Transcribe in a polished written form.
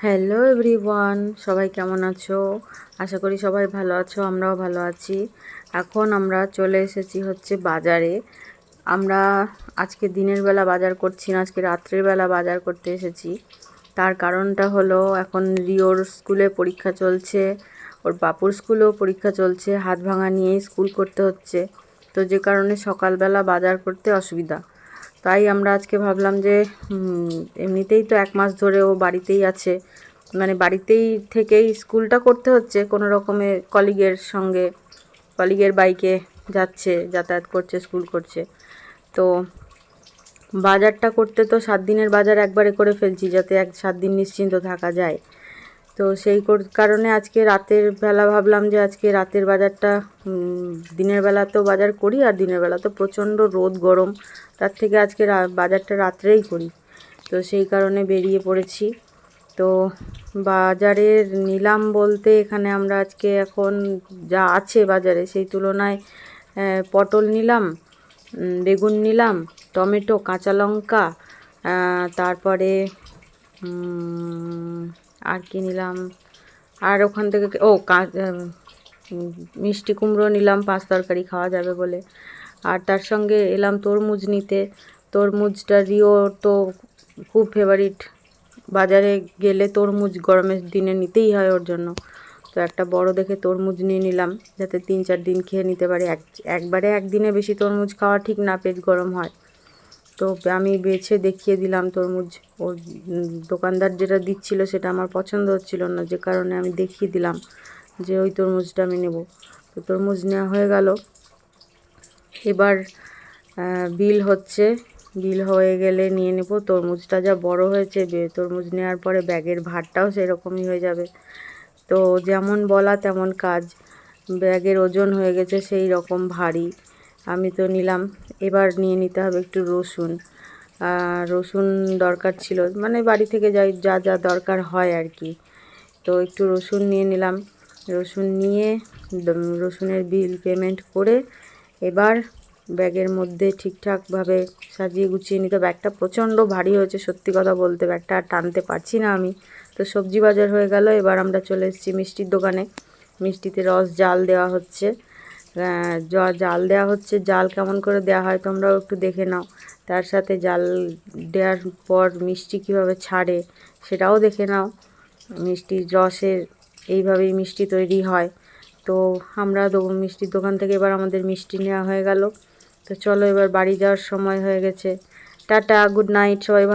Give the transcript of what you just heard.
Hello everyone, সবাই কেমন আছো? আশা করি সবাই ভালো আছো, আমরাও ভালো আছি। এখন আমরা চলে এসেছি হচ্ছে বাজারে। আমরা আজকে দিনের বেলা বাজার করছি না, আজকে রাত্রের বেলা বাজার করতে এসেছি। তার কারণটা হলো এখন রিওর স্কুলে পরীক্ষা চলছে, ওর বাপুর স্কুলেও পরীক্ষা চলছে, হাত ভাঙা নিয়েই স্কুল করতে হচ্ছে। তো যে কারণে সকালবেলা বাজার করতে অসুবিধা। তাই আমরা আজকে ভাবলাম যে এমনিতেই তো 1 মাস ধরে ও বাড়িতেই আছে, মানে বাড়িতেই থেকেই স্কুলটা করতে হচ্ছে কোনো রকমে, কলিগের বাইকে যাচ্ছে, যাতায়াত করছে, স্কুল করছে। তো বাজারটা করতে তো 7 দিনের বাজার একবারে করে ফেলছি, যাতে 7 দিন নিশ্চিন্ত থাকা যায়। তো সেই কারণে আজকে রাতের বেলা ভাবলাম যে আজকে রাতের বাজারটা, দিনের বেলা তো বাজার করি আর দিনের বেলা তো প্রচণ্ড রোদ গরম, তার থেকে আজকে বাজারটা রাত্রেই করি। তো সেই কারণে বেরিয়ে পড়েছি। তো বাজারের নিলাম বলতে এখানে আমরা আজকে এখন যা আছে বাজারে সেই তুলনায় পটল নিলাম, বেগুন নিলাম, টমেটো, কাঁচা লঙ্কা, তারপরে আর কি নিলাম, আর ওখান থেকে মিষ্টি কুমড়ো নিলাম, 5 তরকারি খাওয়া যাবে বলে। আর তার সঙ্গে এলাম তরমুজ নিতে। তরমুজটা রিও তো খুব ফেভারিট, বাজারে গেলে তরমুজ গরমের দিনে নিতেই হয় ওর জন্য। তো একটা বড় দেখে তরমুজ নিয়ে নিলাম, যাতে 3-4 দিন খেয়ে নিতে পারি। একবারে একদিনে বেশি তরমুজ খাওয়া ঠিক না, পেট গরম হয়। তো আমি বেছে দেখিয়ে দিলাম তরমুজ। ওর দোকানদার যেটা দিচ্ছিল সেটা আমার পছন্দ হচ্ছিল না, যে কারণে আমি দেখিয়ে দিলাম যে ওই তরমুজটা আমি নেব। তো তরমুজ নেওয়া হয়ে গেল। এবার বিল হচ্ছে, বিল হয়ে গেলে নিয়ে নেব। তরমুজটা যা বড় হয়েছে, তরমুজ নেওয়ার পরে ব্যাগের ভারটাও সেরকমই হয়ে যাবে। তো যেমন বলা তেমন কাজ, ব্যাগের ওজন হয়ে গেছে সেই রকম ভারী। আমি তো নিলাম। এবার নিয়ে নিতে হবে একটু রসুন। রসুন দরকার ছিল, মানে বাড়ি থেকে যা যা দরকার হয় আর কি। তো একটু রসুন নিয়ে নিলাম। রসুন নিয়ে রসুনের বিল পেমেন্ট করে এবার ব্যাগের মধ্যে ঠিকঠাকভাবে সাজিয়ে গুছিয়ে নিতে। ব্যাগটা প্রচণ্ড ভারী হয়েছে, সত্যি কথা বলতে ব্যাগটা আর টানতে পারছি না আমি। তো সবজি বাজার হয়ে গেল। এবার আমরা চলে এসেছি মিষ্টির দোকানে। মিষ্টিতে রস জাল দেওয়া হচ্ছে, জাল দেওয়া হচ্ছে। জাল কেমন করে দেওয়া হয় তোমরাও একটু দেখে নাও। তার সাথে জাল দেওয়ার পর মিষ্টি কীভাবে ছাড়ে সেটাও দেখে নাও। মিষ্টির রসের এইভাবেই মিষ্টি তৈরি হয়। তো আমরা মিষ্টির দোকান থেকে এবার আমাদের মিষ্টি নেওয়া হয়ে গেল। তো চলো এবার বাড়ি যাওয়ার সময় হয়ে গেছে। টাটা, গুড নাইট, সবাই ভালো।